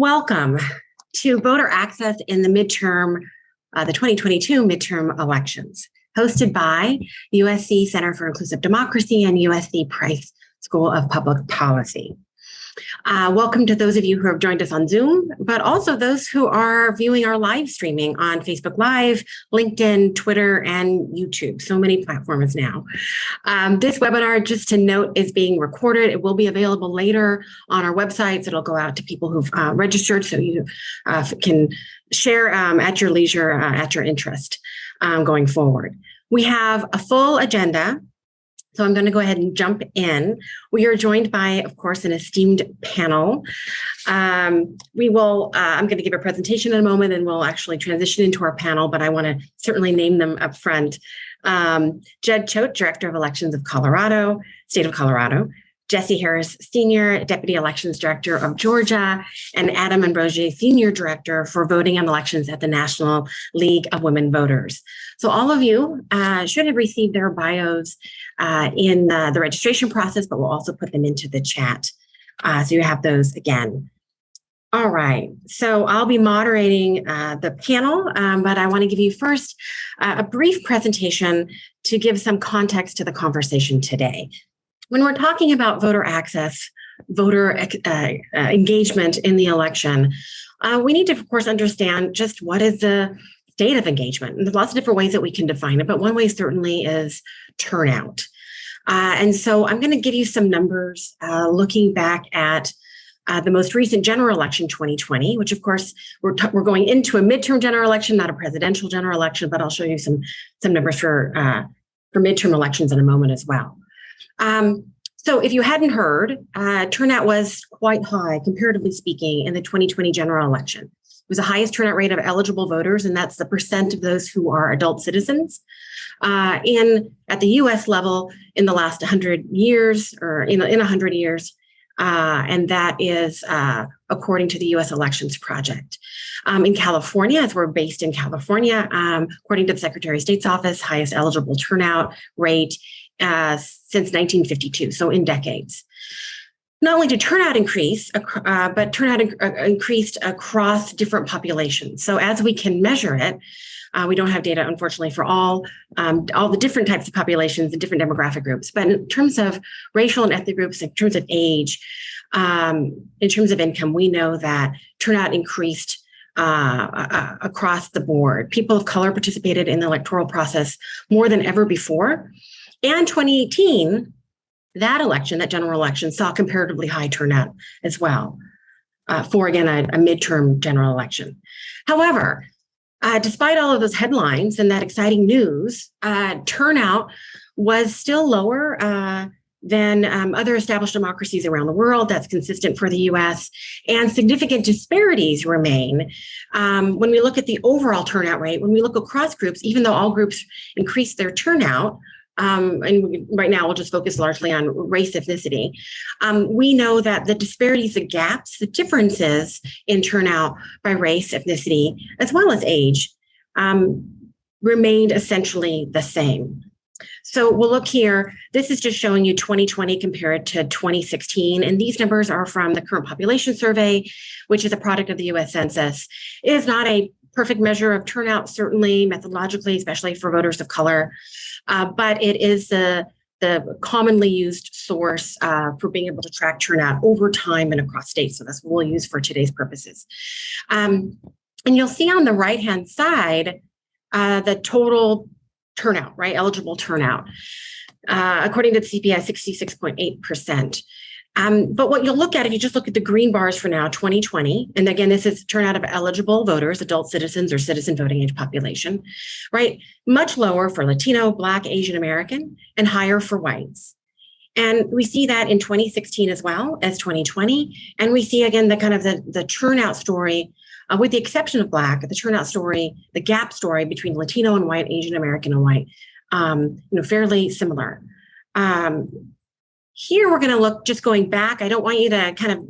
Welcome to Voter Access in the 2022 Midterm Elections, hosted by USC Center for Inclusive Democracy and USC Price School of Public Policy. Welcome to those of you who have joined us on Zoom, but also those who are viewing our live streaming on Facebook Live, LinkedIn, Twitter, and YouTube. So many platforms now. This webinar, just to note, is being recorded. It will be available later on our websites. It'll go out to people who've registered, so you can share at your leisure, at your interest going forward. We have a full agenda. So I'm going to go ahead and jump in. We are joined by, of course, an esteemed panel. I'm going to give a presentation in a moment and we'll actually transition into our panel, but I want to certainly name them up front. Judd Choate, Director of Elections of Colorado, State of Colorado. Jesse Harris, Senior Deputy Elections Director of Georgia, and Adam Ambrogi, Senior Director for Voting and Elections at the National League of Women Voters. So all of you should have received their bios in the registration process, but we'll also put them into the chat. So you have those again. All right, so I'll be moderating the panel, but I want to give you first a brief presentation to give some context to the conversation today. When we're talking about voter access, voter engagement in the election, we need to, of course, understand just what is the state of engagement. And there's lots of different ways that we can define it, but one way certainly is turnout. And so I'm going to give you some numbers looking back at the most recent general election 2020, which of course we're going into a midterm general election, not a presidential general election, but I'll show you some numbers for midterm elections in a moment as well. So if you hadn't heard, turnout was quite high, comparatively speaking, in the 2020 general election. It was the highest turnout rate of eligible voters, and that's the percent of those who are adult citizens. At the U.S. level in the last 100 years, or in 100 years, and that is according to the U.S. Elections Project. In California, as we're based in California, according to the Secretary of State's office, highest eligible turnout rate since 1952, so in decades. Not only did turnout increase, but turnout increased across different populations. So as we can measure it, we don't have data, unfortunately, for all the different types of populations and different demographic groups. But in terms of racial and ethnic groups, in terms of age, in terms of income, we know that turnout increased across the board. People of color participated in the electoral process more than ever before. And 2018, that general election, saw comparatively high turnout as well for, again, a midterm general election. However, despite all of those headlines and that exciting news, turnout was still lower than other established democracies around the world. That's consistent for the U.S. And significant disparities remain when we look at the overall turnout rate. When we look across groups, even though all groups increased their turnout, right now we'll just focus largely on race, ethnicity. We know that the disparities, the gaps, the differences in turnout by race, ethnicity, as well as age, remained essentially the same. So we'll look here. This is just showing you 2020 compared to 2016. And these numbers are from the current population survey, which is a product of the U.S. Census. It is not a perfect measure of turnout, certainly methodologically, especially for voters of color. But it is the commonly used source for being able to track turnout over time and across states. So that's what we'll use for today's purposes. And you'll see on the right-hand side, the total turnout, right? Eligible turnout. According to the CPI, 66.8%. But what you'll look at, if you just look at the green bars for now, 2020, and again, this is turnout of eligible voters, adult citizens or citizen voting age population, right? Much lower for Latino, Black, Asian American, and higher for whites. And we see that in 2016 as well as 2020. And we see, again, the kind of the turnout story, with the exception of Black, the turnout story, the gap story between Latino and white, Asian American and white, fairly similar. Here, we're going to look, just going back. I don't want you to kind of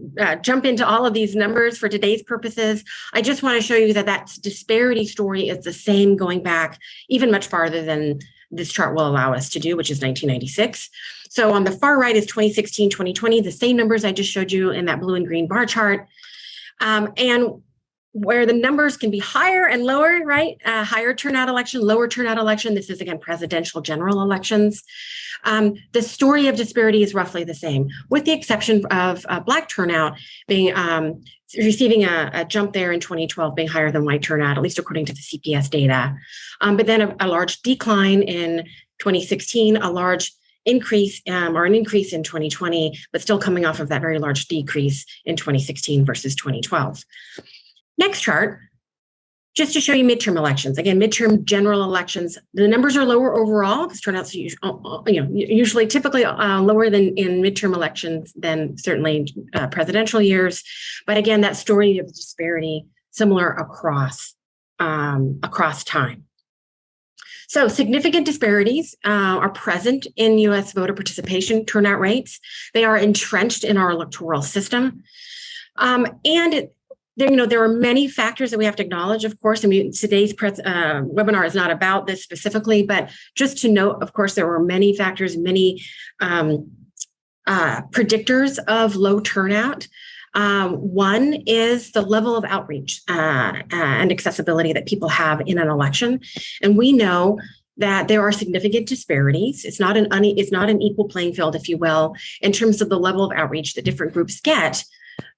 jump into all of these numbers for today's purposes. I just want to show you that disparity story is the same going back even much farther than this chart will allow us to do, which is 1996. So on the far right is 2016, 2020, the same numbers I just showed you in that blue and green bar chart. And where the numbers can be higher and lower, right? Higher turnout election, lower turnout election. This is, again, presidential general elections. The story of disparity is roughly the same, with the exception of Black turnout being receiving a jump there in 2012, being higher than white turnout, at least according to the CPS data. But then a large decline in 2016, a large increase or an increase in 2020, but still coming off of that very large decrease in 2016 versus 2012. Next chart, just to show you midterm elections. Again, midterm general elections, the numbers are lower overall because turnouts usually typically lower than in midterm elections than certainly presidential years. But again, that story of disparity similar across time. So significant disparities are present in U.S. voter participation turnout rates. They are entrenched in our electoral system. There are many factors that we have to acknowledge, of course. I mean, today's webinar is not about this specifically, but just to note, of course, there were many factors, many predictors of low turnout. One is the level of outreach and accessibility that people have in an election. And we know that there are significant disparities. It's not an equal playing field, if you will, in terms of the level of outreach that different groups get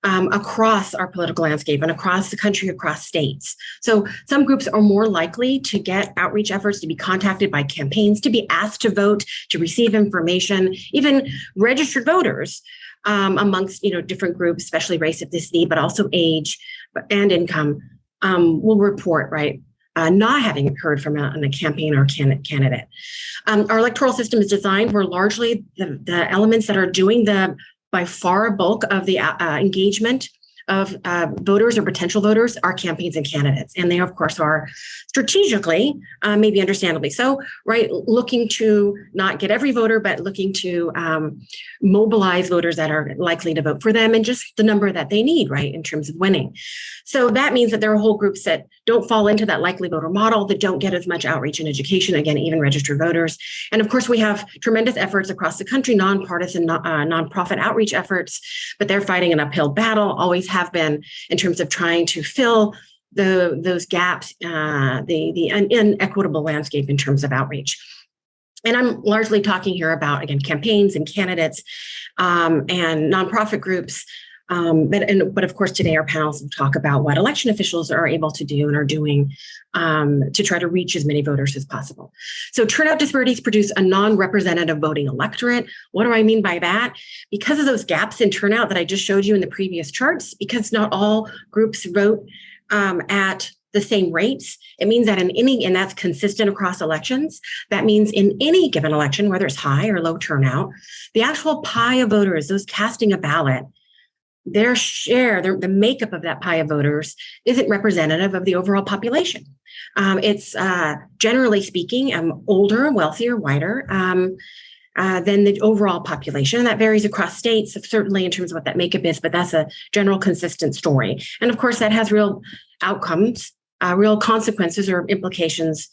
across our political landscape and across the country, across states. So some groups are more likely to get outreach efforts, to be contacted by campaigns, to be asked to vote, to receive information, even registered voters amongst different groups, especially race, ethnicity, but also age and income, will report, right, not having heard from a campaign or candidate. Our electoral system is designed where largely the elements that are doing by far bulk of the engagement of voters or potential voters are campaigns and candidates. And they, of course, are strategically, maybe understandably so, right, looking to not get every voter, but looking to mobilize voters that are likely to vote for them and just the number that they need, right, in terms of winning. So that means that there are whole groups that don't fall into that likely voter model, that don't get as much outreach and education, again, even registered voters. And of course, we have tremendous efforts across the country, nonpartisan, nonprofit outreach efforts, but they're fighting an uphill battle, always have been, in terms of trying to fill those gaps, the inequitable landscape in terms of outreach. And I'm largely talking here about, again, campaigns and candidates and nonprofit groups. But of course, today our panels will talk about what election officials are able to do and are doing to try to reach as many voters as possible. So turnout disparities produce a non-representative voting electorate. What do I mean by that? Because of those gaps in turnout that I just showed you in the previous charts, because not all groups vote at the same rates, it means that and that's consistent across elections, that means in any given election, whether it's high or low turnout, the actual pie of voters, those casting a ballot, their share, the makeup of that pie of voters isn't representative of the overall population. It's generally speaking, older, wealthier, whiter than the overall population. And that varies across states, certainly in terms of what that makeup is, but that's a general consistent story. And of course, that has real outcomes, real consequences or implications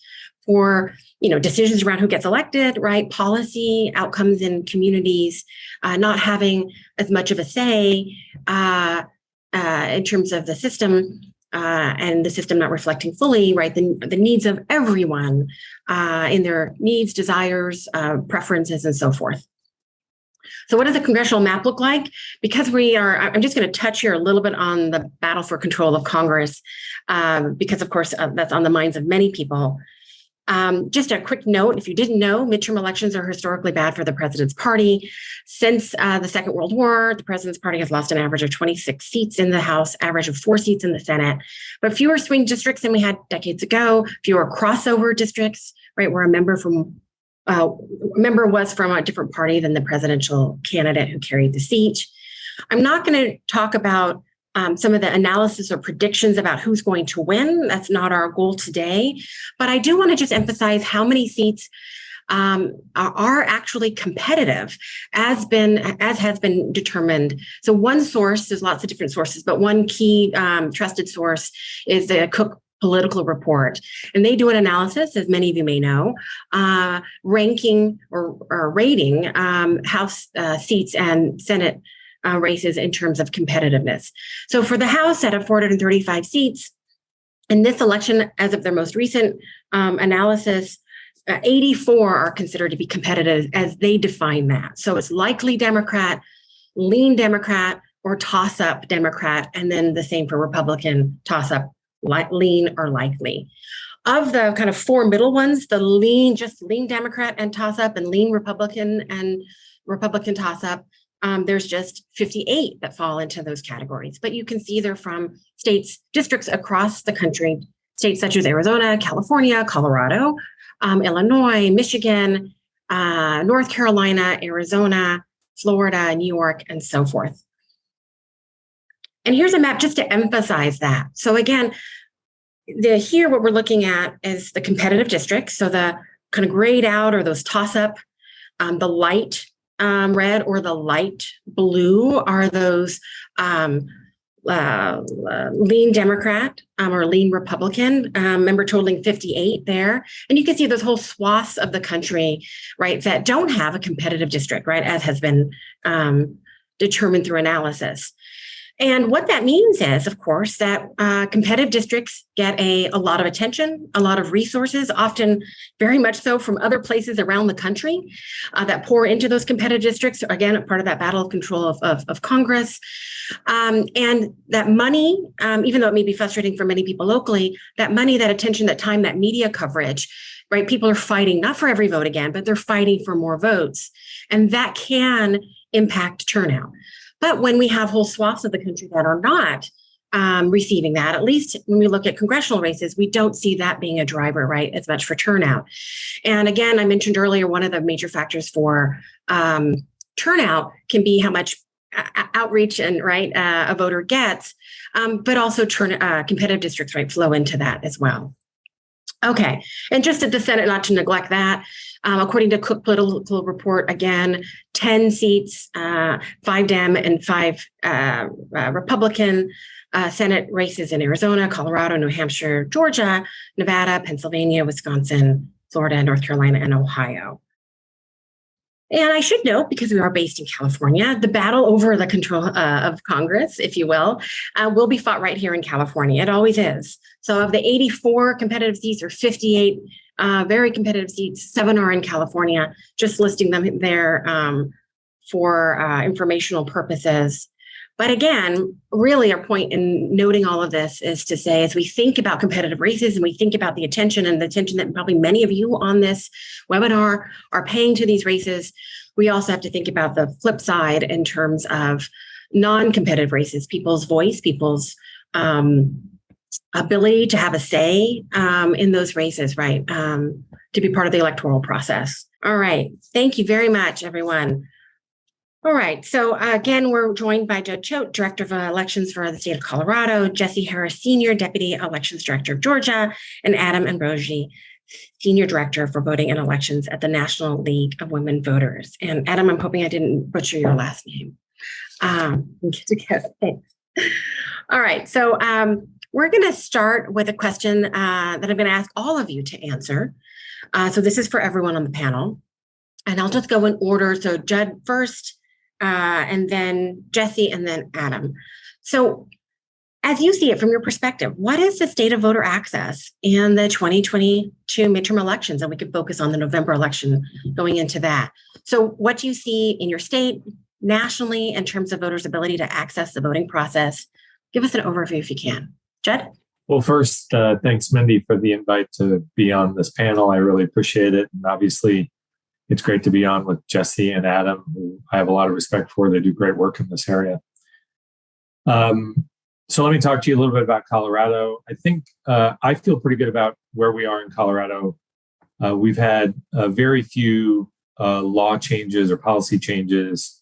for decisions around who gets elected, right? Policy outcomes in communities, not having as much of a say in terms of the system, and the system not reflecting fully, right, the needs of everyone in their needs, desires, preferences, and so forth. So what does the congressional map look like? Because I'm just going to touch here a little bit on the battle for control of Congress, because of course that's on the minds of many people. Just a quick note, if you didn't know, midterm elections are historically bad for the president's party. Since the Second World War, the president's party has lost an average of 26 seats in the House, average of 4 seats in the Senate, but fewer swing districts than we had decades ago, fewer crossover districts, right, where a member was from a different party than the presidential candidate who carried the seat. I'm not going to talk about some of the analysis or predictions about who's going to win. That's not our goal today. But I do want to just emphasize how many seats are actually competitive, as has been determined. So one source, there's lots of different sources, but one key trusted source is the Cook Political Report. And they do an analysis, as many of you may know, ranking or rating House seats and Senate races in terms of competitiveness. So for the House, out of 435 seats, in this election, as of their most recent analysis, 84 are considered to be competitive as they define that. So it's likely Democrat, lean Democrat, or toss-up Democrat, and then the same for Republican, toss-up, lean, or likely. Of the kind of four middle ones, the lean Democrat and toss-up, and lean Republican and Republican toss-up, there's just 58 that fall into those categories. But you can see they're from districts across the country, states such as Arizona, California, Colorado, Illinois, Michigan, North Carolina, Arizona, Florida, New York, and so forth. And here's a map just to emphasize that. So again, here what we're looking at is the competitive districts. So the kind of grayed out or those toss-up, the light red or the light blue are those lean Democrat or lean Republican, member totaling 58 there. And you can see those whole swaths of the country, right, that don't have a competitive district, right, as has been determined through analysis. And what that means is, of course, that competitive districts get a lot of attention, a lot of resources, often very much so from other places around the country that pour into those competitive districts. Again, part of that battle of control of Congress. And that money, even though it may be frustrating for many people locally, that money, that attention, that time, that media coverage, right? People are fighting, not for every vote again, but they're fighting for more votes. And that can impact turnout. But when we have whole swaths of the country that are not receiving that, at least when we look at congressional races, we don't see that being a driver, right, as much for turnout. And again, I mentioned earlier, one of the major factors for turnout can be how much outreach and right a voter gets, but also competitive districts, right, flow into that as well. Okay, and just at the Senate, not to neglect that, according to Cook Political Report, again, 10 seats, 5 Dem and 5 Republican Senate races in Arizona, Colorado, New Hampshire, Georgia, Nevada, Pennsylvania, Wisconsin, Florida, North Carolina, and Ohio. And I should note, because we are based in California, the battle over the control of Congress, if you will be fought right here in California. It always is. So of the 84 competitive seats, or 58 very competitive seats, 7 are in California, just listing them there for informational purposes. But again, really our point in noting all of this is to say, as we think about competitive races and we think about the attention that probably many of you on this webinar are paying to these races, we also have to think about the flip side in terms of non-competitive races, people's voice, people's ability to have a say in those races, right, to be part of the electoral process. All right. Thank you very much, everyone. All right. So again, we're joined by Judd Choate, Director of Elections for the state of Colorado, Jesse Harris, Senior Deputy Elections Director of Georgia, and Adam Ambrogi, Senior Director for Voting and Elections at the National League of Women Voters. And Adam, I'm hoping I didn't butcher your last name. Good to go. Thanks. All right. So we're going to start with a question that I'm going to ask all of you to answer. So this is for everyone on the panel. And I'll just go in order. So Judd first, and then Jesse, and then Adam. So as you see it from your perspective, what is the state of voter access in the 2022 midterm elections? And we can focus on the November election going into that. So what do you see in your state, nationally, in terms of voters' ability to access the voting process? Give us an overview if you can. Judd? Well, first, thanks, Mindy, for the invite to be on this panel. I really appreciate it. And obviously, it's great to be on with Jesse and Adam, who I have a lot of respect for. They do great work in this area. So let me talk to you a little bit about Colorado. I think I feel pretty good about where we are in Colorado. We've had very few law changes or policy changes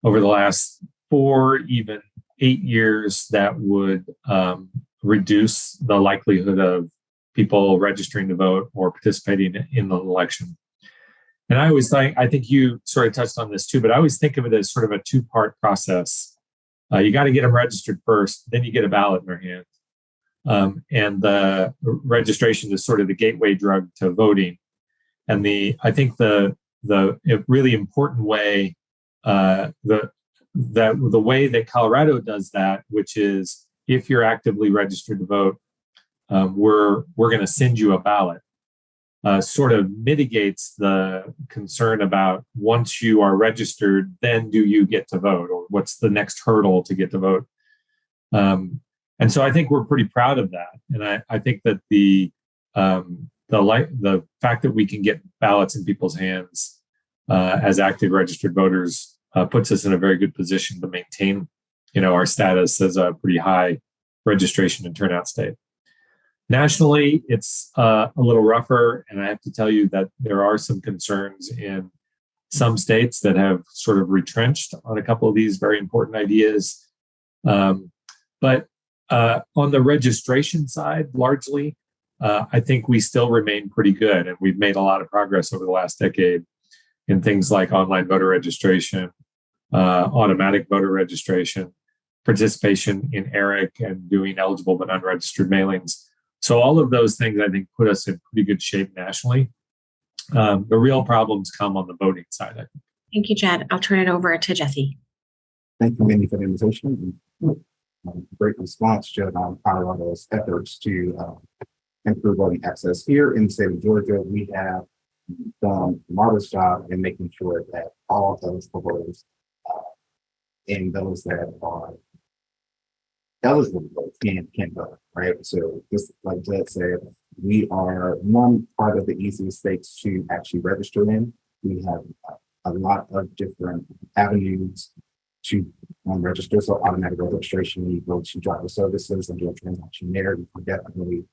over the last 4, even 8 years that would reduce the likelihood of people registering to vote or participating in the election. And I think you sort of touched on this too, but I always think of it as sort of a 2-part process. You got to get them registered first, then you get a ballot in their hand. And the registration is sort of the gateway drug to voting. And I think the really important way, the that the way that Colorado does that, which is if you're actively registered to vote, we're going to send you a ballot, sort of mitigates the concern about once you are registered, then do you get to vote, or what's the next hurdle to get to vote? And so I think we're pretty proud of that, and I think that the fact that we can get ballots in people's hands as active registered voters puts us in a very good position to maintain, our status as a pretty high registration and turnout state. Nationally, it's a little rougher, and I have to tell you that there are some concerns in some states that have sort of retrenched on a couple of these very important ideas. But on the registration side, largely, I think we still remain pretty good, and we've made a lot of progress over the last decade in things like online voter registration, automatic voter registration, participation in ERIC, and doing eligible but unregistered mailings. So all of those things, I think, put us in pretty good shape nationally. The real problems come on the voting side, I think. Thank you, Judd. I'll turn it over to Jesse. Thank you, Mindy, for the invitation. Great response, Judd, on Colorado's efforts to improve voting access. Here in the state of Georgia, we have done a marvelous job in making sure that all eligible voters and those that are eligible to vote can vote, right? So just like Judd said, we are one part of the easiest states to actually register in. We have a lot of different avenues to register. So automatic registration, you go to driver services and do a transaction there. You can definitely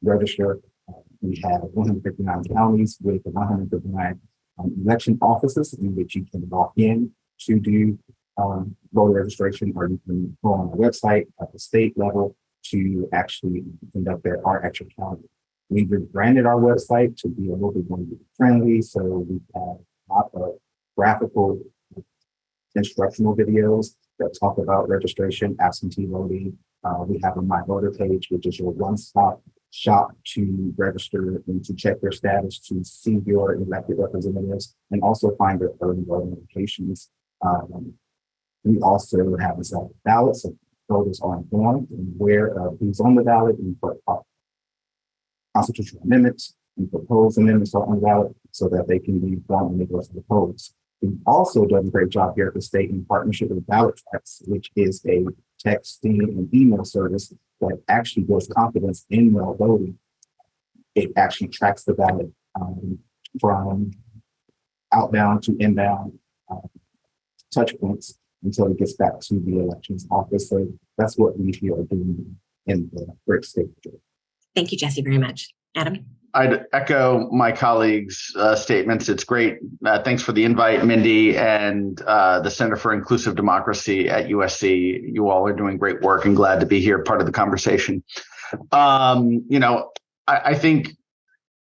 register. We have 159 counties with 159 election offices in which you can log in to do voter registration, or you can go on the website at the state level to actually conduct our actual county. We've rebranded our website to be a little bit more friendly, so we have a lot of graphical instructional videos that talk about registration, absentee voting. We have a My Voter page, which is your one-stop shop to register and to check their status, to see your elected representatives, and also find their early voting applications. We also have a ballot, so voters are informed and aware of who's on the ballot and what constitutional amendments and proposed amendments are on the ballot, so that they can be informed when they go to the polls. We've also done a great job here at the state in partnership with Ballot Tracks, which is a texting and email service that actually builds confidence in mail voting. It actually tracks the ballot from outbound to inbound touch points until it gets back to the elections office. So that's what we here are doing in the great state of Georgia. Thank you, Jesse, very much. Adam? I'd echo my colleagues' statements. It's great. Thanks for the invite, Mindy, and the Center for Inclusive Democracy at USC. You all are doing great work, and glad to be here, part of the conversation. I think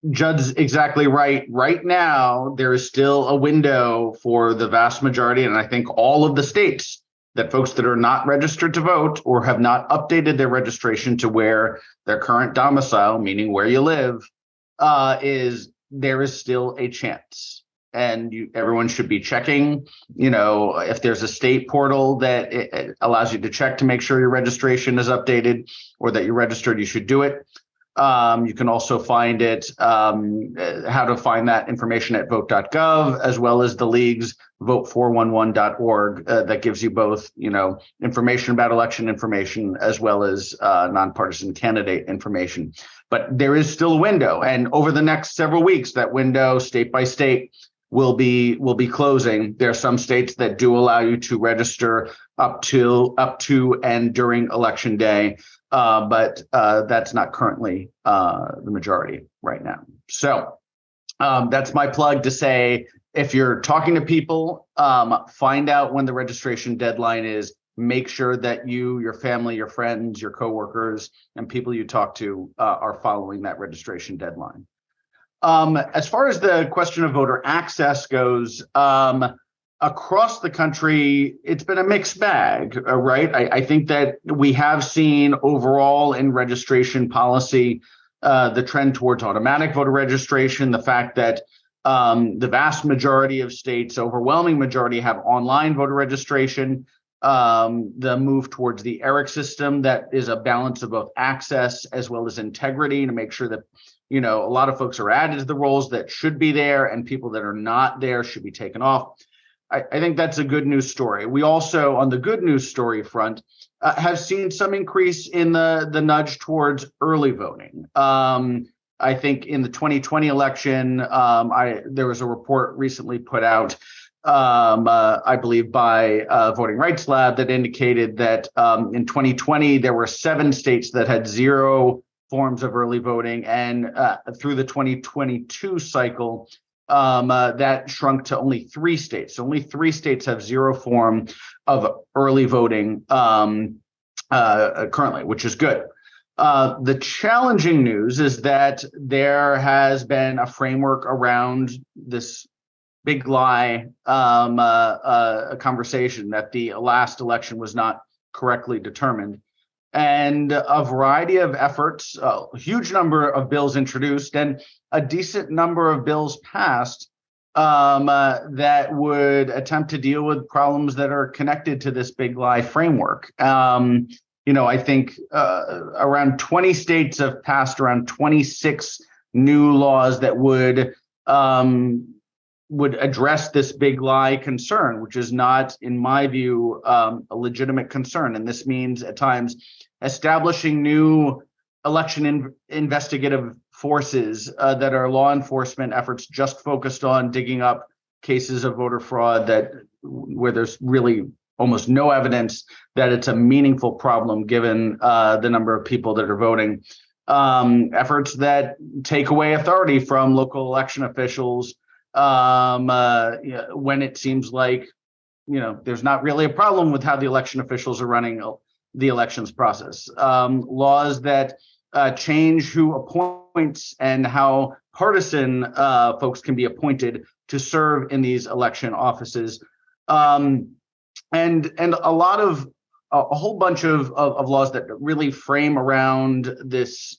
Judd's exactly right. Right now, there is still a window for the vast majority, and I think all of the states, that folks that are not registered to vote or have not updated their registration to where their current domicile, meaning where you live, there is still a chance. And everyone should be checking, if there's a state portal that it allows you to check to make sure your registration is updated or that you're registered, you should do it. You can also find it, how to find that information at vote.gov, as well as the league's vote411.org that gives you both, information about election information as well as nonpartisan candidate information. But there is still a window, and over the next several weeks, that window, state by state, will be closing. There are some states that do allow you to register up to and during election day. But that's not currently the majority right now. So that's my plug to say, if you're talking to people, find out when the registration deadline is. Make sure that you, your family, your friends, your coworkers, and people you talk to are following that registration deadline. As far as the question of voter access goes, across the country, it's been a mixed bag, right? I think that we have seen overall in registration policy, the trend towards automatic voter registration, the fact that The vast majority of states, overwhelming majority, have online voter registration. The move towards the ERIC system, that is a balance of both access as well as integrity, to make sure that, a lot of folks are added to the roles that should be there, and people that are not there should be taken off. I think that's a good news story. We also, on the good news story front, have seen some increase in the nudge towards early voting. I think in the 2020 election, there was a report recently put out, I believe by Voting Rights Lab, that indicated that in 2020, there were 7 states that had 0 forms of early voting. And through the 2022 cycle, that shrunk to only 3 states. So only 3 states have 0 form of early voting currently, which is good. The challenging news is that there has been a framework around this big lie conversation that the last election was not correctly determined. And a variety of efforts, a huge number of bills introduced, and a decent number of bills passed that would attempt to deal with problems that are connected to this big lie framework. I think around 20 states have passed around 26 new laws that would address this big lie concern, which is not, in my view, a legitimate concern. And this means at times establishing new election investigative forces that are law enforcement efforts just focused on digging up cases of voter fraud where there's really almost no evidence that it's a meaningful problem given the number of people that are voting. Efforts that take away authority from local election officials when it seems like there's not really a problem with how the election officials are running the elections process. Laws that change who appoints and how partisan folks can be appointed to serve in these election offices. And a whole bunch of laws that really frame around this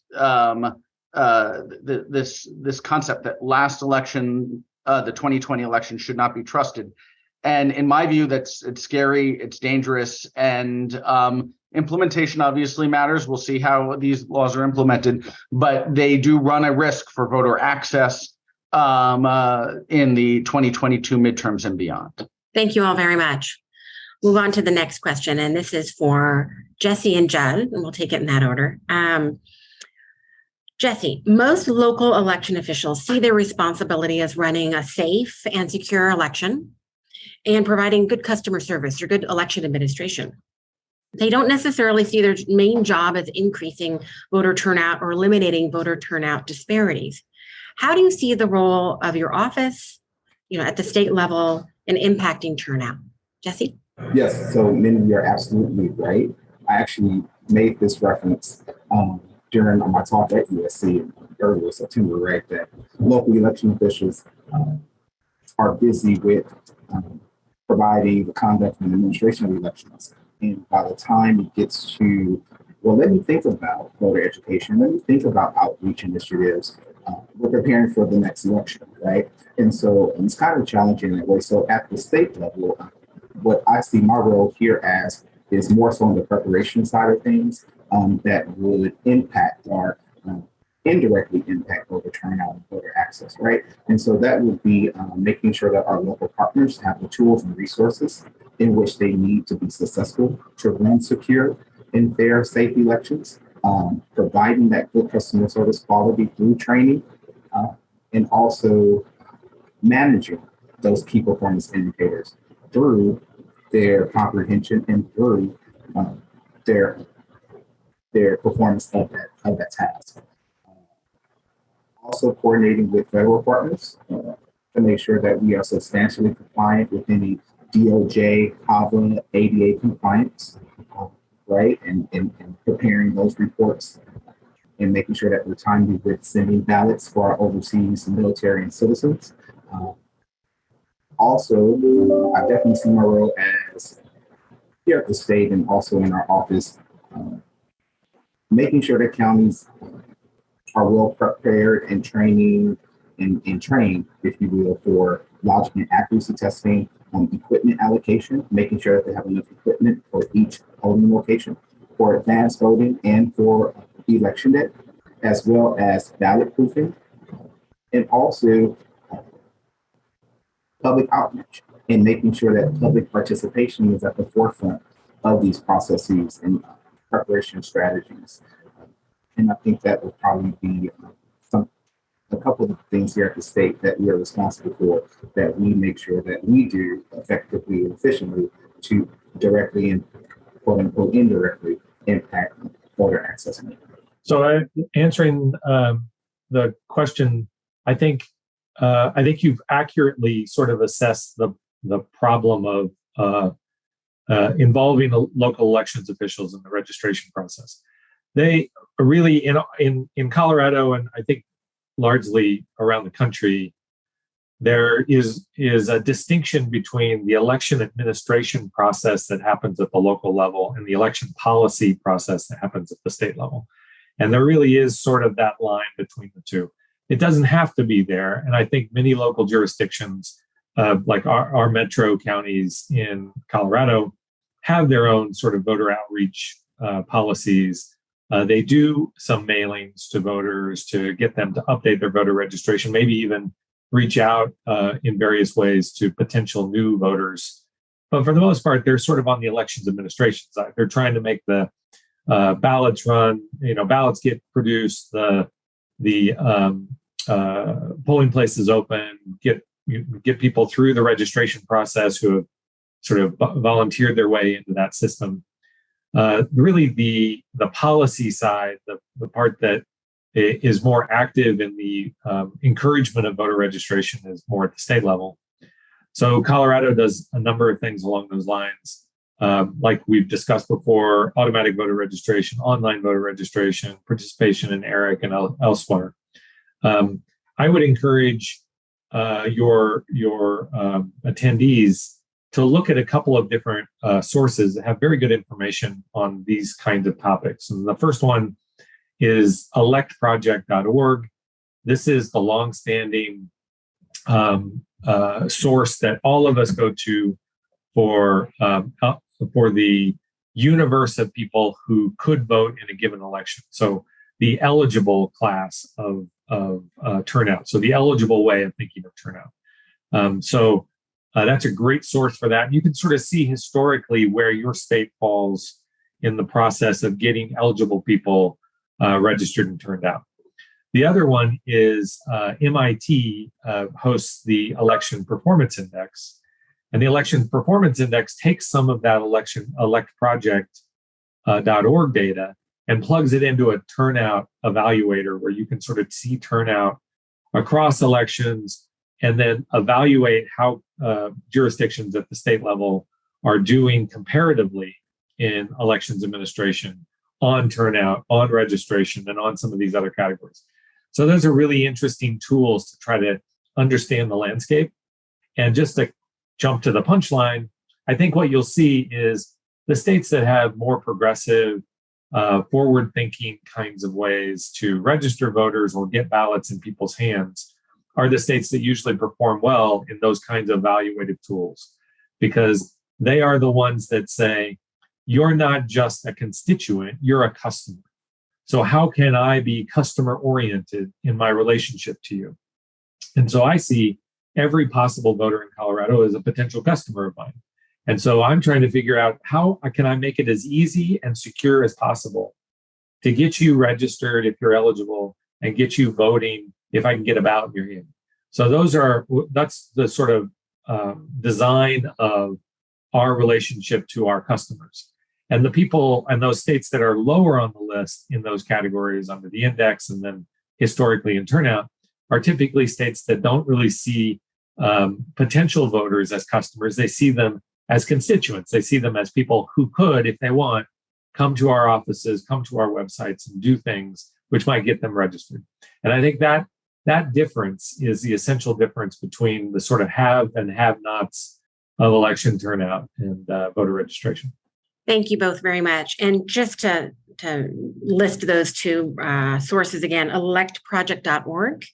this concept that last election, the 2020 election, should not be trusted. And in my view, it's scary, it's dangerous, and implementation obviously matters. We'll see how these laws are implemented, but they do run a risk for voter access in the 2022 midterms and beyond. Thank you all very much. Move on to the next question, and this is for Jesse and Judd, and we'll take it in that order. Jesse, most local election officials see their responsibility as running a safe and secure election and providing good customer service or good election administration. They don't necessarily see their main job as increasing voter turnout or eliminating voter turnout disparities. How do you see the role of your office, at the state level in impacting turnout? Jesse? Yes, so Mindy, you're absolutely right. I actually made this reference during my talk at USC earlier September, right? That local election officials are busy with providing the conduct and administration of elections. And by the time it gets to, let me think about voter education, let me think about outreach initiatives. We're preparing for the next election, right? And so it's kind of challenging in that way. So at the state level, what I see my role here as is more so on the preparation side of things that would impact or indirectly impact voter turnout and voter access, right? And so that would be making sure that our local partners have the tools and resources in which they need to be successful to run secure and fair, safe elections, providing that good customer service quality through training, and also managing those key performance indicators through their comprehension and through their performance of that task. Also coordinating with federal partners to make sure that we are substantially compliant with any DOJ, HAVA, ADA compliance, right? And preparing those reports and making sure that we're timely with sending ballots for our overseas military and citizens. Also, I definitely see my role as here at the state and also in our office, making sure that counties are well prepared and training and trained, if you will, for logic and accuracy testing, equipment allocation, making sure that they have enough equipment for each polling location, for advanced voting and for election day, as well as ballot proofing, and also public outreach and making sure that public participation is at the forefront of these processes and preparation strategies. And I think that would probably be a couple of things here at the state that we are responsible for, that we make sure that we do effectively and efficiently to directly and quote unquote indirectly impact voter access. So answering the question, I think you've accurately sort of assessed the problem of involving the local elections officials in the registration process. They really in Colorado, and I think largely around the country, there is a distinction between the election administration process that happens at the local level and the election policy process that happens at the state level. And there really is sort of that line between the two. It doesn't have to be there. And I think many local jurisdictions, like our metro counties in Colorado, have their own sort of voter outreach policies. They do some mailings to voters to get them to update their voter registration, maybe even reach out in various ways to potential new voters. But for the most part, they're sort of on the elections administration side. They're trying to make the ballots run, ballots get produced, the polling places open, get people through the registration process who have sort of volunteered their way into that system. Really, the policy side, the part that is more active in the encouragement of voter registration, is more at the state level. So Colorado does a number of things along those lines. Like we've discussed before, automatic voter registration, online voter registration, participation in ERIC and elsewhere. I would encourage your attendees to look at a couple of different sources that have very good information on these kinds of topics. And the first one is electproject.org. This is the longstanding source that all of us go to for the universe of people who could vote in a given election. So the eligible class of turnout. So the eligible way of thinking of turnout. That's a great source for that. You can sort of see historically where your state falls in the process of getting eligible people registered and turned out. The other one is MIT hosts the Election Performance Index. And the Election Performance Index takes some of that electproject.org data and plugs it into a turnout evaluator where you can sort of see turnout across elections and then evaluate how jurisdictions at the state level are doing comparatively in elections administration on turnout, on registration, and on some of these other categories. So those are really interesting tools to try to understand the landscape. And just to jump to the punchline, I think what you'll see is the states that have more progressive, forward-thinking kinds of ways to register voters or get ballots in people's hands are the states that usually perform well in those kinds of evaluative tools, because they are the ones that say, you're not just a constituent, you're a customer. So how can I be customer-oriented in my relationship to you? And so I see every possible voter in Colorado as a potential customer of mine. And so I'm trying to figure out how can I make it as easy and secure as possible to get you registered if you're eligible and get you voting if I can get a ballot in your hand. So that's the sort of design of our relationship to our customers. And the people and those states that are lower on the list in those categories under the index and then historically in turnout are typically states that don't really see potential voters as customers. They see them as constituents. They see them as people who could, if they want, come to our offices, come to our websites and do things which might get them registered. And I think that difference is the essential difference between the sort of have and have-nots of election turnout and voter registration. Thank you both very much. And just to list those two sources again, electproject.org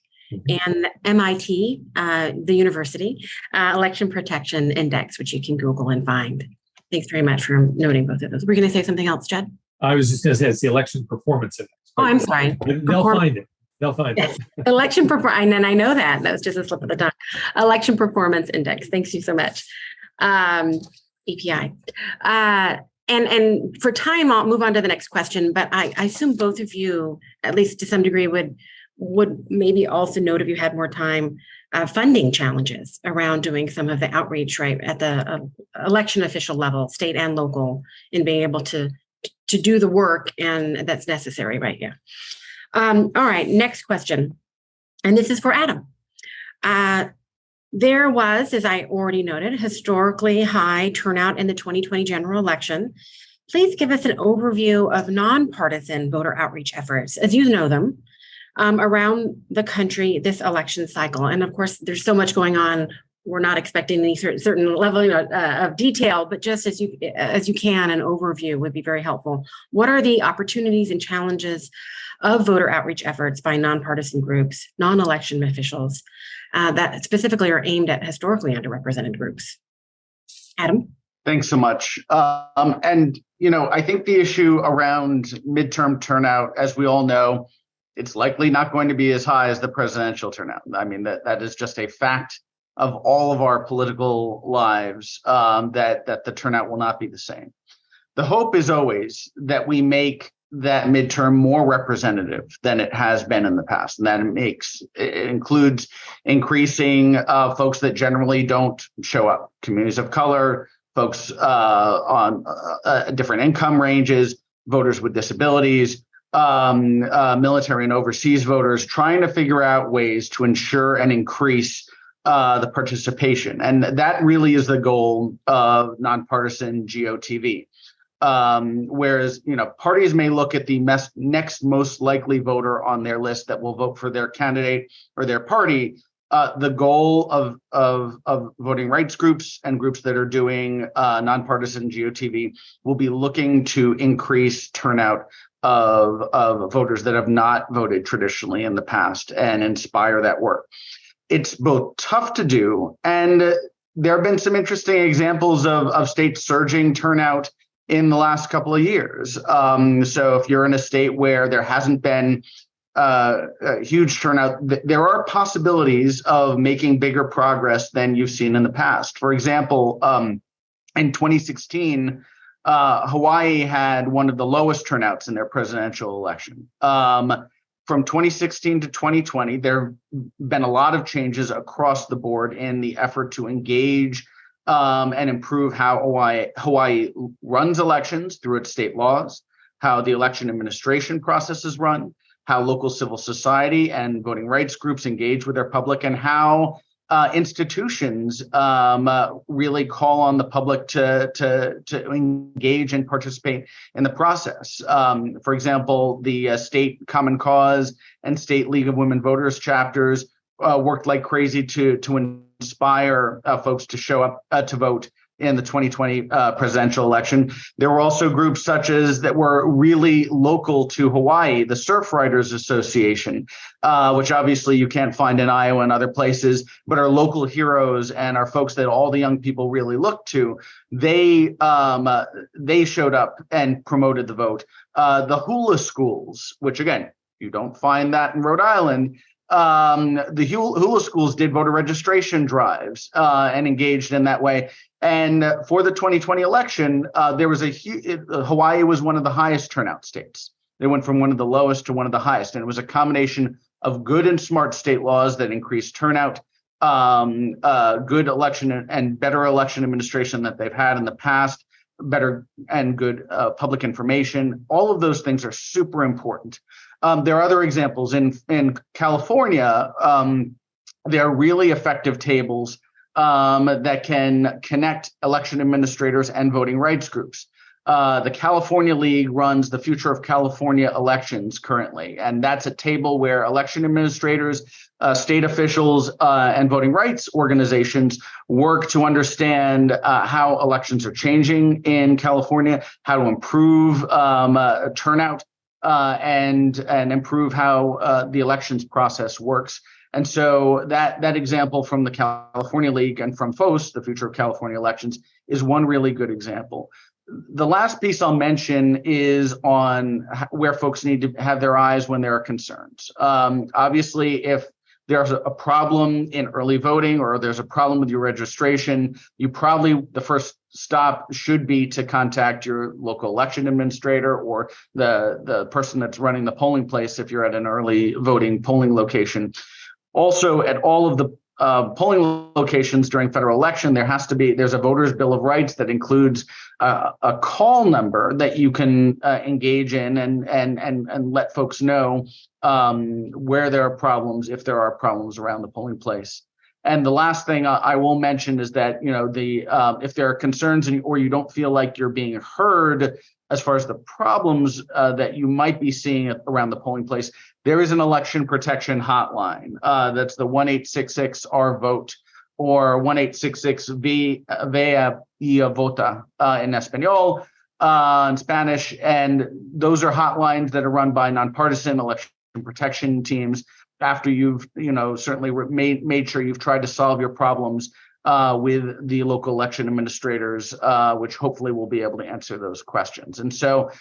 and MIT, the university, Election Protection Index, which you can Google and find. Thanks very much for noting both of those. We're going to say something else, Judd? I was just going to say it's the Election Performance Index. Oh, I'm sorry. They'll find it. They'll find Yes. it. Election performance, and I know that. That was just a slip of the tongue. Election Performance Index. Thanks you so much. EPI. And for time, I'll move on to the next question, but I assume both of you, at least to some degree, would maybe also note, if you had more time, funding challenges around doing some of the outreach, right, at the election official level, state and local, in being able to do the work and that's necessary, right? Yeah. All right, next question. And this is for Adam. There was, as I already noted, historically high turnout in the 2020 general election. Please give us an overview of nonpartisan voter outreach efforts, as you know them, around the country this election cycle. And of course, there's so much going on. We're not expecting any certain level of detail, but just as you can, an overview would be very helpful. What are the opportunities and challenges of voter outreach efforts by nonpartisan groups, non-election officials that specifically are aimed at historically underrepresented groups? Adam? Thanks so much. And, I think the issue around midterm turnout, as we all know, it's likely not going to be as high as the presidential turnout. I mean, that is just a fact of all of our political lives, that the turnout will not be the same. The hope is always that we make that midterm more representative than it has been in the past. And that it includes increasing folks that generally don't show up, communities of color, folks on different income ranges, voters with disabilities, military and overseas voters, trying to figure out ways to ensure and increase the participation. And that really is the goal of nonpartisan GOTV. Whereas, parties may look at the next most likely voter on their list that will vote for their candidate or their party. The goal of voting rights groups and groups that are doing nonpartisan GOTV will be looking to increase turnout of voters that have not voted traditionally in the past and inspire that work. It's both tough to do, and there have been some interesting examples of states surging turnout in the last couple of years. So if you're in a state where there hasn't been a huge turnout, there are possibilities of making bigger progress than you've seen in the past. For example, in 2016, Hawaii had one of the lowest turnouts in their presidential election. From 2016 to 2020, there have been a lot of changes across the board in the effort to engage and improve how Hawaii runs elections through its state laws, how the election administration process is run, how local civil society and voting rights groups engage with their public, and how institutions really call on the public to engage and participate in the process. For example, the state Common Cause and state League of Women Voters chapters worked like crazy to inspire folks to show up to vote in the 2020 presidential election. There were also groups such as that were really local to Hawaii, the Surf Riders Association, which obviously you can't find in Iowa and other places, but are local heroes and are folks that all the young people really look to. They showed up and promoted the vote. The hula schools, which again, you don't find that in Rhode Island. The hula schools did voter registration drives and engaged in that way. And for the 2020 election, there was Hawaii was one of the highest turnout states. They went from one of the lowest to one of the highest. And it was a combination of good and smart state laws that increased turnout, good election and better election administration that they've had in the past, better and good public information. All of those things are super important. There are other examples in California. There are really effective tables that can connect election administrators and voting rights groups. The California League runs the Future of California Elections currently, and that's a table where election administrators, state officials, and voting rights organizations work to understand how elections are changing in California, how to improve turnout, and improve how the elections process works. And so that example from the California League and from FOS, the Future of California Elections, is one really good example. The last piece I'll mention is on where folks need to have their eyes when there are concerns. Obviously, if there's a problem in early voting or there's a problem with your registration, the first stop should be to contact your local election administrator or the person that's running the polling place if you're at an early voting polling location. Also, at all of the polling locations during federal election, there's a voter's bill of rights that includes a call number that you can engage in and let folks know where there are problems, if there are problems around the polling place. And the last thing I will mention is that if there are concerns or you don't feel like you're being heard as far as the problems that you might be seeing around the polling place, there is an election protection hotline. That's the 1-866-R-VOTE or 1-866-VEA VOTA in Espanol, in Spanish. And those are hotlines that are run by nonpartisan election protection teams after you've certainly made sure you've tried to solve your problems with the local election administrators, which hopefully will be able to answer those questions. And so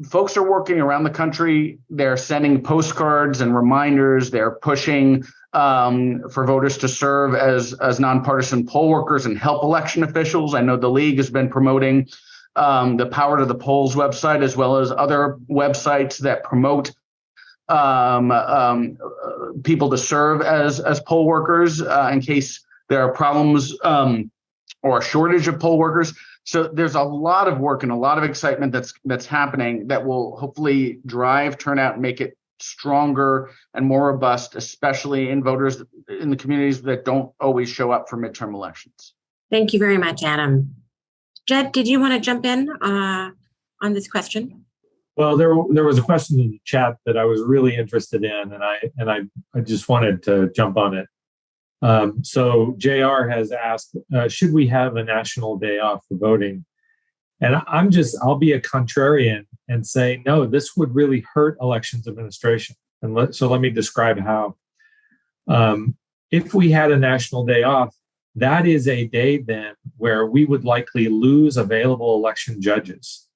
folks are working around the country. They're sending postcards and reminders. They're pushing for voters to serve as nonpartisan poll workers and help election officials. I know the league has been promoting the Power to the Polls website, as well as other websites that promote people to serve as poll workers in case there are problems or a shortage of poll workers. So there's a lot of work and a lot of excitement that's happening that will hopefully drive turnout and make it stronger and more robust, especially in voters in the communities that don't always show up for midterm elections. Thank you very much, Adam. Judd, did you want to jump in on this question? Well, there was a question in the chat that I was really interested in, and I just wanted to jump on it. So JR has asked, should we have a national day off for voting? And I'll be a contrarian and say, no, this would really hurt elections administration. And so let me describe how. If we had a national day off, that is a day then where we would likely lose available election judges,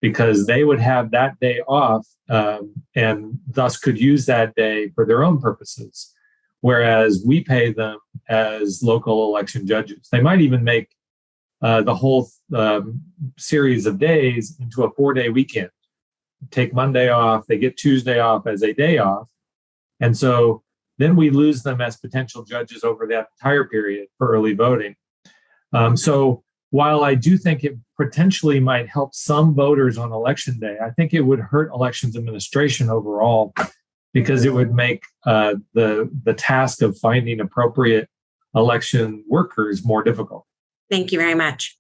because they would have that day off and thus could use that day for their own purposes, whereas we pay them as local election judges. They might even make the whole series of days into a 4-day weekend. Take Monday off, they get Tuesday off as a day off. And so then we lose them as potential judges over that entire period for early voting. So while I do think it potentially might help some voters on election day, I think it would hurt elections administration overall, because it would make the task of finding appropriate election workers more difficult. Thank you very much.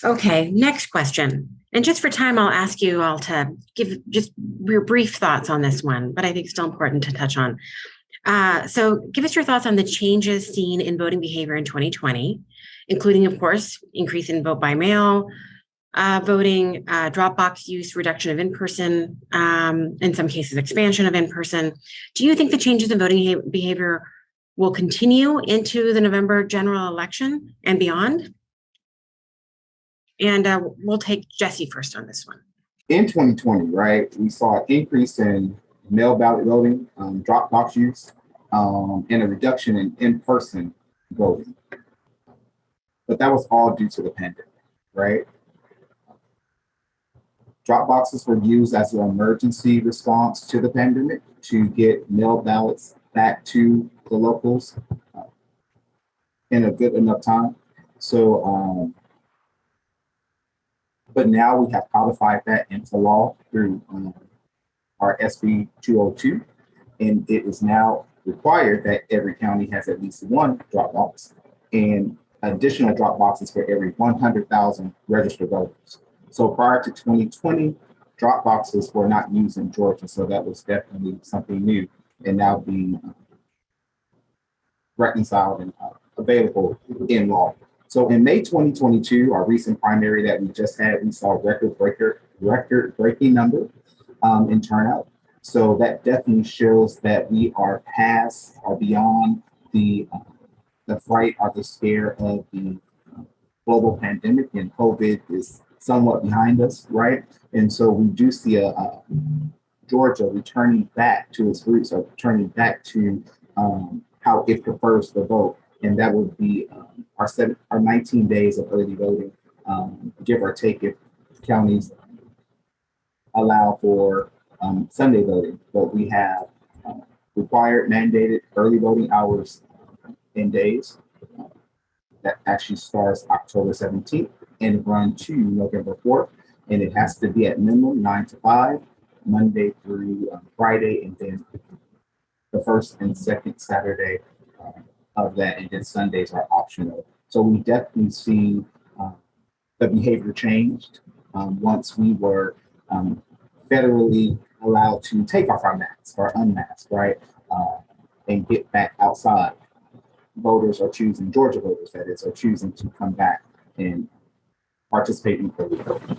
Okay, next question. And just for time, I'll ask you all to give just your brief thoughts on this one, but I think it's still important to touch on. So give us your thoughts on the changes seen in voting behavior in 2020, including, of course, increase in vote by mail, voting, drop box use, reduction of in-person, in some cases, expansion of in-person. Do you think the changes in voting behavior will continue into the November general election and beyond? And we'll take Jesse first on this one. In 2020, right, we saw an increase in mail ballot voting, drop box use, and a reduction in in-person voting. But that was all due to the pandemic, right? Drop boxes were used as an emergency response to the pandemic to get mail ballots back to the locals in a good enough time. So, but now we have codified that into law through our SB 202, and it is now required that every county has at least one drop box and additional drop boxes for every 100,000 registered voters. So prior to 2020, drop boxes were not used in Georgia, so that was definitely something new and now being reconciled and available in law. So in May 2022, our recent primary that we just had, we saw record-breaking number in turnout. So that definitely shows that we are past or beyond the fright or the scare of the global pandemic, and COVID is somewhat behind us, right? And so we do see Georgia returning back to its roots, or returning back to how it prefers to vote, and that would be our 19 days of early voting, give or take, if counties allow for Sunday voting. But we have required mandated early voting hours in days that actually starts October 17th and run to November 4th. And it has to be at minimum 9 to 5, Monday through Friday, and then the first and second Saturday of that, and then Sundays are optional. So we definitely see the behavior changed once we were federally allowed to take off our masks or unmask, right, and get back outside. Voters are choosing, Georgia voters that is, are choosing to come back and participate in early voting.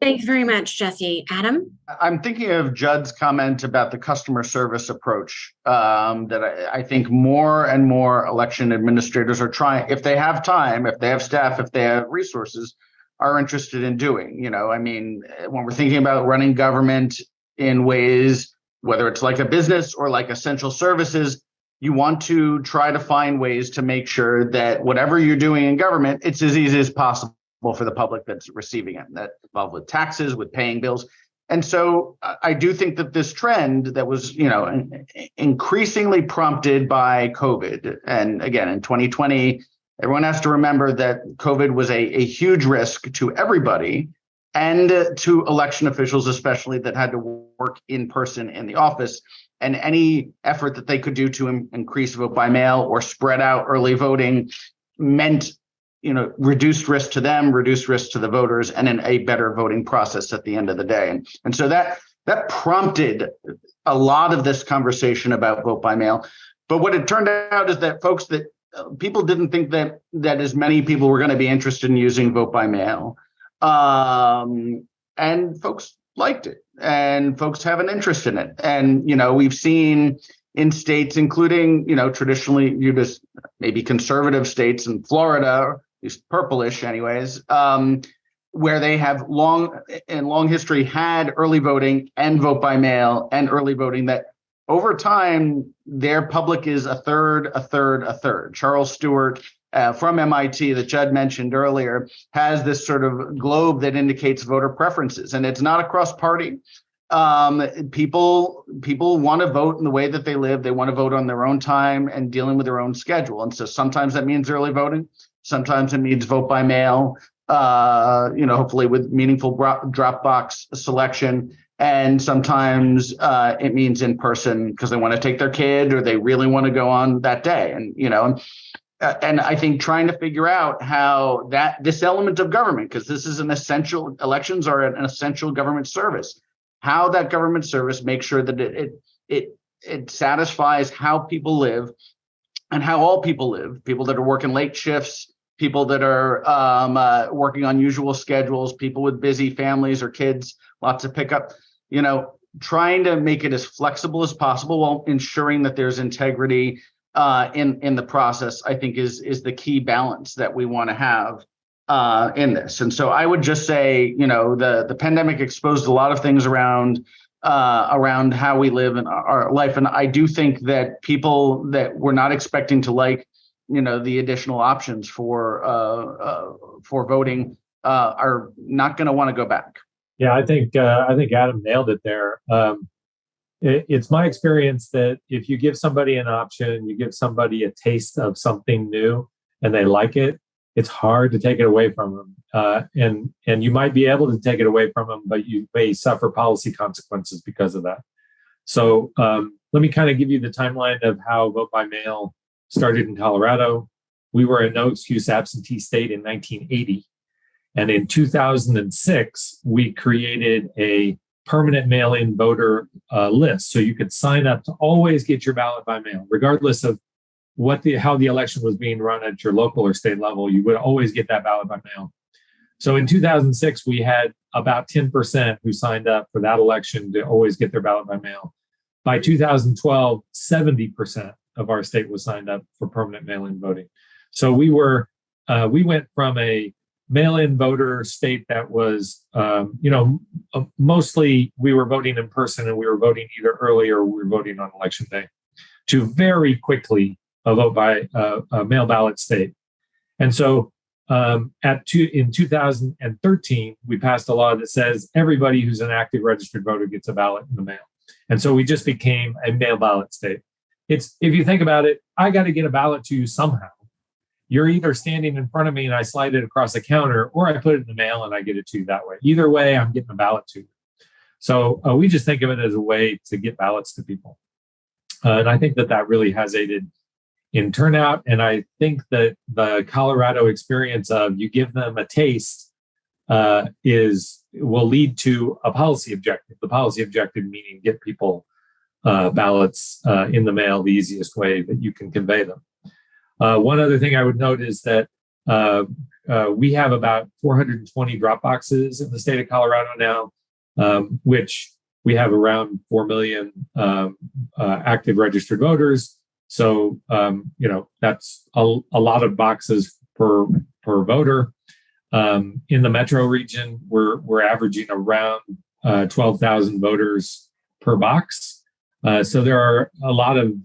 Thanks very much, Jesse. Adam? I'm thinking of Judd's comment about the customer service approach that I think more and more election administrators are trying, if they have time, if they have staff, if they have resources, are interested in doing. You know, I mean, when we're thinking about running government in ways, whether it's like a business or like essential services, you want to try to find ways to make sure that whatever you're doing in government, it's as easy as possible for the public that's receiving it, that involved with taxes, with paying bills. And so I do think that this trend that was, you know, increasingly prompted by COVID, and again, in 2020, everyone has to remember that COVID was a huge risk to everybody, and to election officials, especially, that had to work in person in the office. And any effort that they could do to increase vote by mail or spread out early voting meant, you know, reduced risk to them, reduced risk to the voters, and then a better voting process at the end of the day. And so that prompted a lot of this conversation about vote by mail. But what it turned out is that people didn't think that as many people were going to be interested in using vote by mail. And folks liked it, and folks have an interest in it. And, you know, we've seen in states, including, you know, traditionally viewed as maybe conservative states in Florida, at least purplish anyways, where they have long history had early voting and vote by mail and early voting, that over time, their public is a third. Charles Stewart from MIT that Judd mentioned earlier has this sort of globe that indicates voter preferences, and it's not across party. People want to vote in the way that they live. They want to vote on their own time and dealing with their own schedule. And so sometimes that means early voting. Sometimes it means vote by mail, you know, hopefully with meaningful drop box selection. And sometimes it means in person because they want to take their kid or they really want to go on that day. And, you know, and I think trying to figure out how this element of government, because this is elections are an essential government service, how that government service makes sure that it satisfies how people live and how all people live, people that are working late shifts, people that are working unusual schedules, people with busy families or kids, lots of pickup, you know, trying to make it as flexible as possible while ensuring that there's integrity in the process, I think is the key balance that we want to have in this. And so I would just say, you know, the pandemic exposed a lot of things around how we live in our life. And I do think that people that we're not expecting to like, you know, the additional options for voting are not going to want to go back. Yeah, I think Adam nailed it there. It's my experience that if you give somebody an option, you give somebody a taste of something new and they like it, it's hard to take it away from them. And you might be able to take it away from them, but you may suffer policy consequences because of that. So let me kind of give you the timeline of how vote by mail started in Colorado. We were a no excuse absentee state in 1980. And in 2006, we created a permanent mail-in voter list. So you could sign up to always get your ballot by mail, regardless of how the election was being run at your local or state level. You would always get that ballot by mail. So in 2006, we had about 10% who signed up for that election to always get their ballot by mail. By 2012, 70% of our state was signed up for permanent mail-in voting. So we went from a mail-in voter state that was, mostly we were voting in person and we were voting either early or we were voting on election day, to very quickly a vote by a mail ballot state. And so in 2013, we passed a law that says everybody who's an active registered voter gets a ballot in the mail. And so we just became a mail ballot state. If you think about it, I got to get a ballot to you somehow. You're either standing in front of me and I slide it across the counter, or I put it in the mail and I get it to you that way. Either way, I'm getting a ballot to you. So we just think of it as a way to get ballots to people. And I think that really has aided in turnout. And I think that the Colorado experience of you give them a taste will lead to a policy objective. The policy objective meaning get people ballots in the mail the easiest way that you can convey them. One other thing I would note is that we have about 420 drop boxes in the state of Colorado now, which we have around 4 million active registered voters. So, that's a lot of boxes per voter. In the metro region, we're averaging around 12,000 voters per box. So there are a lot of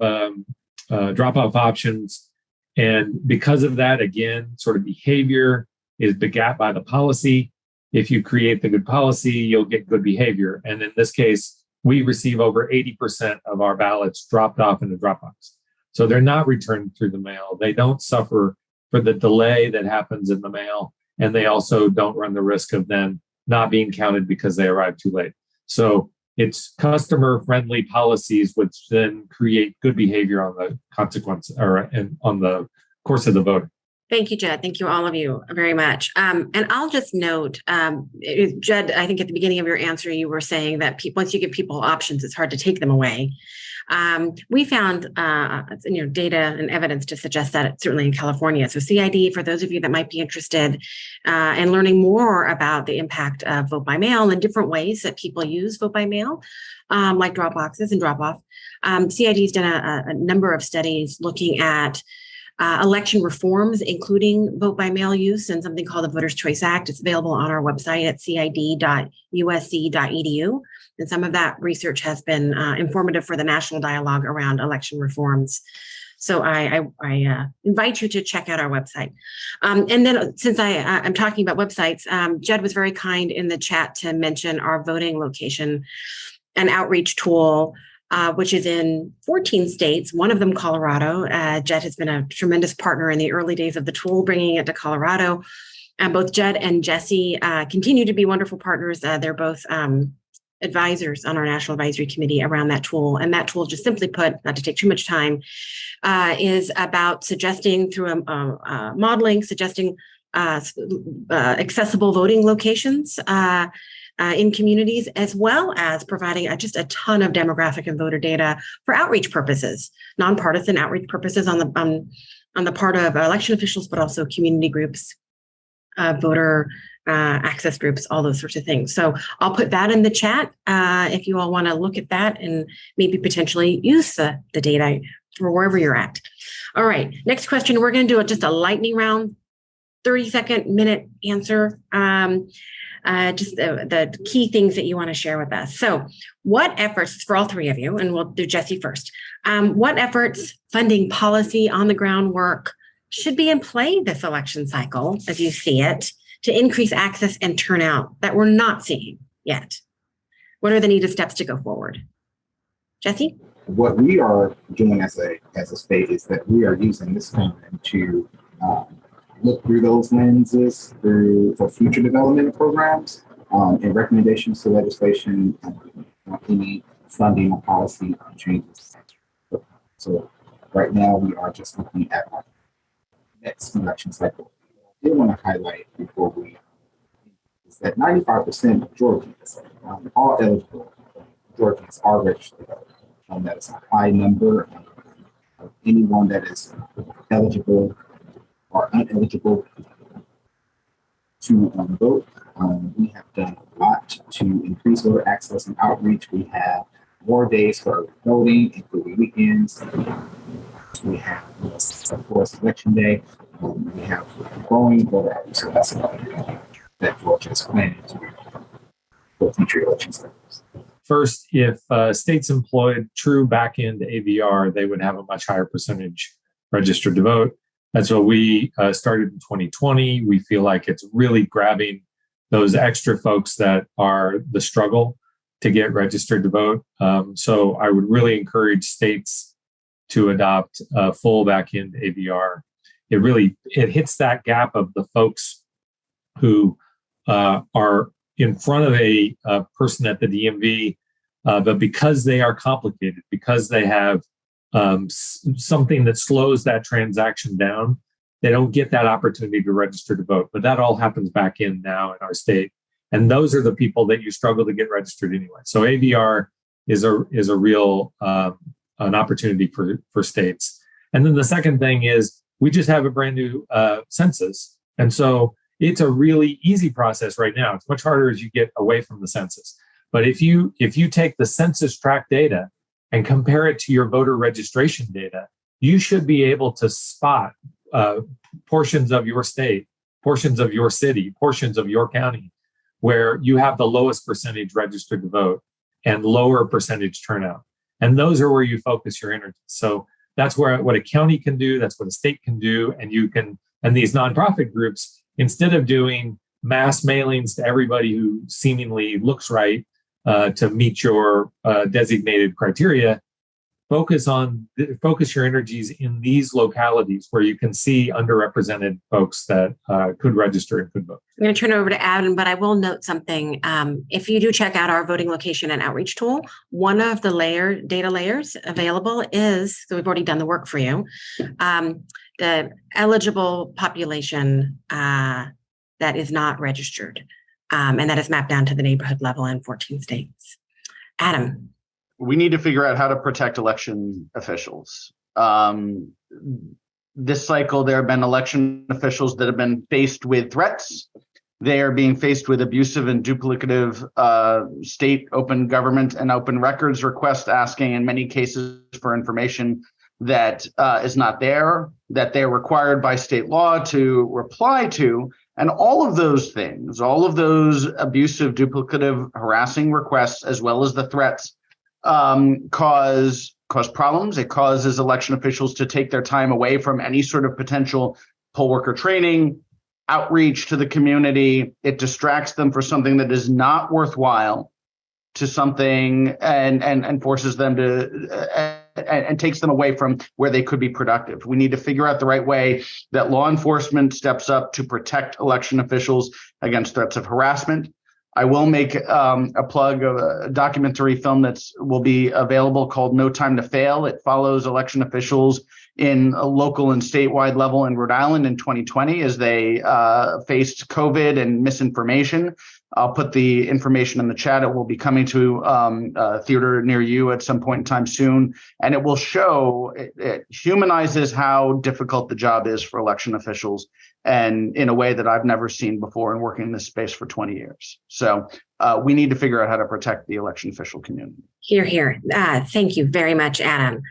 drop-off options. And because of that, again, sort of behavior is begat by the policy. If you create the good policy, you'll get good behavior. And in this case, we receive over 80% of our ballots dropped off in the Dropbox. So they're not returned through the mail. They don't suffer for the delay that happens in the mail. And they also don't run the risk of then not being counted because they arrived too late. So it's customer-friendly policies which then create good behavior on the consequence and on the course of the vote. Thank you, Judd. Thank you, all of you, very much. And I'll just note, Judd, I think at the beginning of your answer, you were saying that once you give people options, it's hard to take them away. We found data and evidence to suggest that certainly in California. So CID, for those of you that might be interested in learning more about the impact of vote by mail and different ways that people use vote by mail, like drop boxes and drop off, CID has done a number of studies looking at election reforms, including vote by mail use and something called the Voters' Choice Act. It's available on our website at cid.usc.edu. And some of that research has been informative for the national dialogue around election reforms. So I invite you to check out our website. And then since I'm talking about websites, Judd was very kind in the chat to mention our voting location and outreach tool, which is in 14 states, one of them Colorado. Judd has been a tremendous partner in the early days of the tool, bringing it to Colorado. Both Judd and Jesse continue to be wonderful partners. They're both advisors on our National Advisory Committee around that tool. And that tool, just simply put, not to take too much time, is about suggesting through modeling, suggesting accessible voting locations in communities, as well as providing just a ton of demographic and voter data for outreach purposes, nonpartisan outreach purposes on the part of election officials, but also community groups, voter access groups, all those sorts of things. So I'll put that in the chat if you all want to look at that and maybe potentially use the data for wherever you're at. All right, next question. We're going to do just a lightning round, 30-second minute answer. Just the key things that you want to share with us. So what efforts, for all three of you, and we'll do Jesse first, what efforts, funding, policy, on the ground work should be in play this election cycle, as you see it, to increase access and turnout that we're not seeing yet? What are the needed steps to go forward? Jesse? What we are doing as a state is that we are using this time to look through those lenses for future development programs and recommendations to legislation, any funding or policy changes. So right now we are just looking at our next election cycle. I do want to highlight before we is that 95% of Georgians, all eligible Georgians, are registered. That is a high number of anyone that is eligible or ineligible to vote. We have done a lot to increase voter access and outreach. We have more days for voting, including weekends. We have, of course, election day. We have growing voter hours, so that's something that Georgia is planning to do for future election cycles. First, if states employed true back-end AVR, they would have a much higher percentage registered to vote. That's what we started in 2020. We feel like it's really grabbing those extra folks that are the struggle to get registered to vote. So I would really encourage states to adopt full back-end AVR. It hits that gap of the folks who are in front of a person at the DMV, but because they are complicated, because they have something that slows that transaction down, they don't get that opportunity to register to vote. But that all happens back in now in our state. And those are the people that you struggle to get registered anyway. So AVR is a real an opportunity for states. And then the second thing is we just have a brand new census. And so it's a really easy process right now. It's much harder as you get away from the census. But if you take the census tract data and compare it to your voter registration data, you should be able to spot portions of your state, portions of your city, portions of your county where you have the lowest percentage registered to vote and lower percentage turnout. And those are where you focus your energy. So that's what a county can do, that's what a state can do, and these nonprofit groups, instead of doing mass mailings to everybody who seemingly looks right to meet your designated criteria, focus your energies in these localities where you can see underrepresented folks that could register and could vote. I'm going to turn it over to Adam, but I will note something. If you do check out our voting location and outreach tool, one of the data layers available is, so we've already done the work for you, the eligible population that is not registered, and that is mapped down to the neighborhood level in 14 states. Adam. We need to figure out how to protect election officials. This cycle, there have been election officials that have been faced with threats. They are being faced with abusive and duplicative state open government and open records requests, asking in many cases for information that is not there, that they're required by state law to reply to. And all of those things, all of those abusive, duplicative, harassing requests, as well as the threats, cause problems. It causes election officials to take their time away from any sort of potential poll worker training, outreach to the community. It distracts them for something that is not worthwhile to something and forces them to and takes them away from where they could be productive. We need to figure out the right way that law enforcement steps up to protect election officials against threats of harassment. I will make a plug of a documentary film that will be available called No Time to Fail. It follows election officials in a local and statewide level in Rhode Island in 2020 as they faced COVID and misinformation. I'll put the information in the chat. It will be coming to a theater near you at some point in time soon. And it will show, it humanizes how difficult the job is for election officials, and in a way that I've never seen before in working in this space for 20 years. So we need to figure out how to protect the election official community. Hear, hear. Thank you very much, Adam.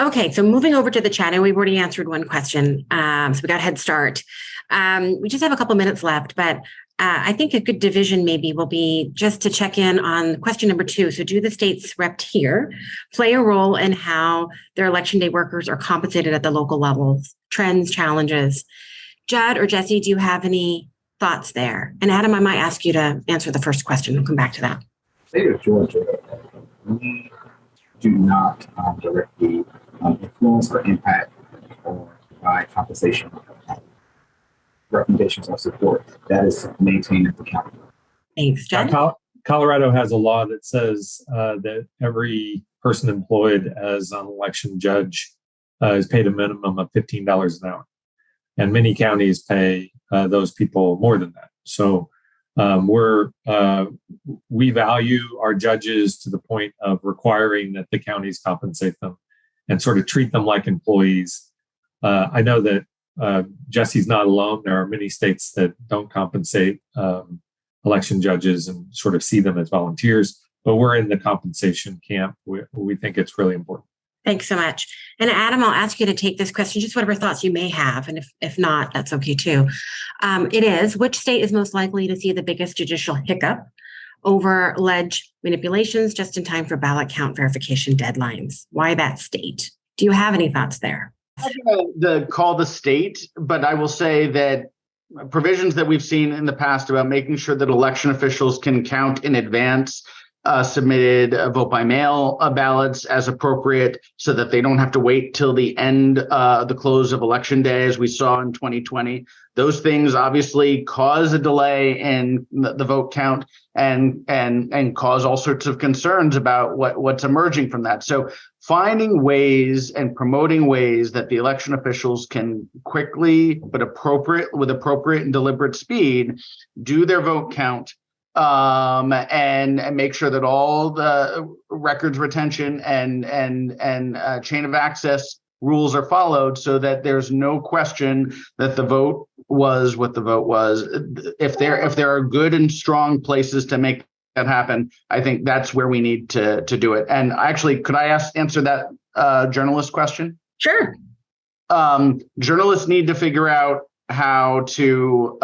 Okay, so moving over to the chat, and we've already answered one question, so we got a head start. We just have a couple minutes left, but I think a good division maybe will be just to check in on question number 2. So do the states repped here play a role in how their election day workers are compensated at the local levels, trends, challenges? Judd or Jesse, do you have any thoughts there? And Adam, I might ask you to answer the first question. We'll come back to that. State of Georgia, we do not directly influence or impact or provide compensation recommendations or support. That is maintained at the county. Thanks, Judd. Colorado has a law that says that every person employed as an election judge is paid a minimum of $15 an hour. And many counties pay those people more than that. So we value our judges to the point of requiring that the counties compensate them and sort of treat them like employees. I know that Jesse's not alone. There are many states that don't compensate election judges and sort of see them as volunteers. but we're in the compensation camp. We think it's really important. Thanks so much. And Adam, I'll ask you to take this question, just whatever thoughts you may have. And if not, that's okay too. It is, which state is most likely to see the biggest judicial hiccup over alleged manipulations just in time for ballot count verification deadlines? Why that state? Do you have any thoughts there? I'm going to call the state, but I will say that provisions that we've seen in the past about making sure that election officials can count in advance submitted vote by mail ballots as appropriate so that they don't have to wait till the end, the close of election day, as we saw in 2020. Those things obviously cause a delay in the vote count and cause all sorts of concerns about what's emerging from that. So finding ways and promoting ways that the election officials can quickly with appropriate and deliberate speed do their vote count and make sure that all the records retention and chain of access rules are followed so that there's no question that the vote was what the vote was. If there are good and strong places to make that happen, I think that's where we need to do it. And actually, could I answer that journalist question? Sure. Journalists need to figure out how to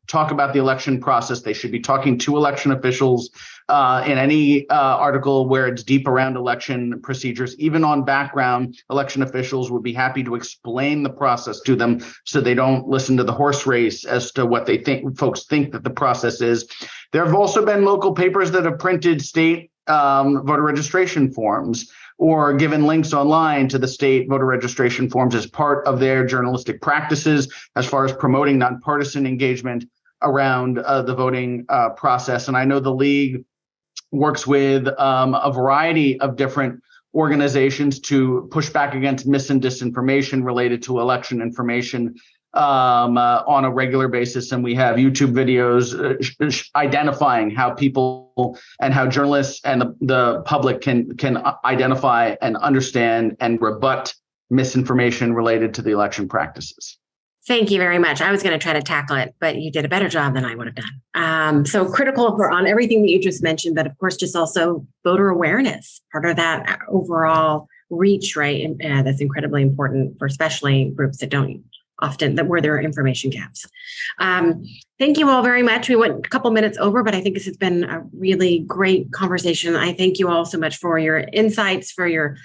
talk about the election process. They should be talking to election officials in any article where it's deep around election procedures. Even on background, election officials would be happy to explain the process to them so they don't listen to the horse race as to what folks think that the process is. There have also been local papers that have printed state voter registration forms or given links online to the state voter registration forms as part of their journalistic practices as far as promoting nonpartisan engagement around the voting process. And I know the league works with a variety of different organizations to push back against mis and disinformation related to election information on a regular basis. And we have YouTube videos identifying how people and how journalists and the public can identify and understand and rebut misinformation related to the election practices. Thank you very much. I was going to try to tackle it, but you did a better job than I would have done. So critical on everything that you just mentioned, but of course, just also voter awareness, part of that overall reach, right? And that's incredibly important for especially groups that don't often, where there are information gaps. Thank you all very much. We went a couple minutes over, but I think this has been a really great conversation. I thank you all so much for your insights, for your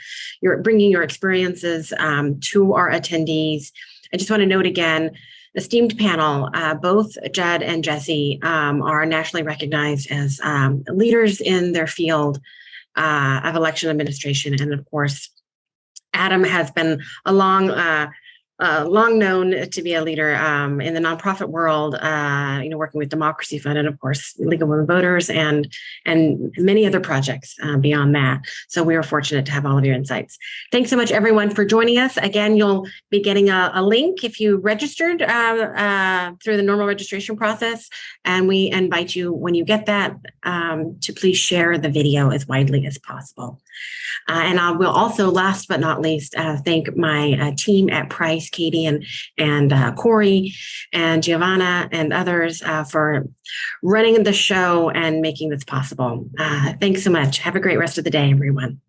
bringing your experiences to our attendees. I just want to note again, esteemed panel, both Judd and Jesse are nationally recognized as leaders in their field of election administration. And of course, Adam has been long known to be a leader in the nonprofit world, working with Democracy Fund and, of course, League of Women Voters and many other projects beyond that. So we are fortunate to have all of your insights. Thanks so much, everyone, for joining us. Again, you'll be getting a link if you registered through the normal registration process. And we invite you, when you get that, to please share the video as widely as possible. And I will also, last but not least, thank my team at Price, Katie and Corey and Giovanna and others for running the show and making this possible. Thanks so much. Have a great rest of the day, everyone.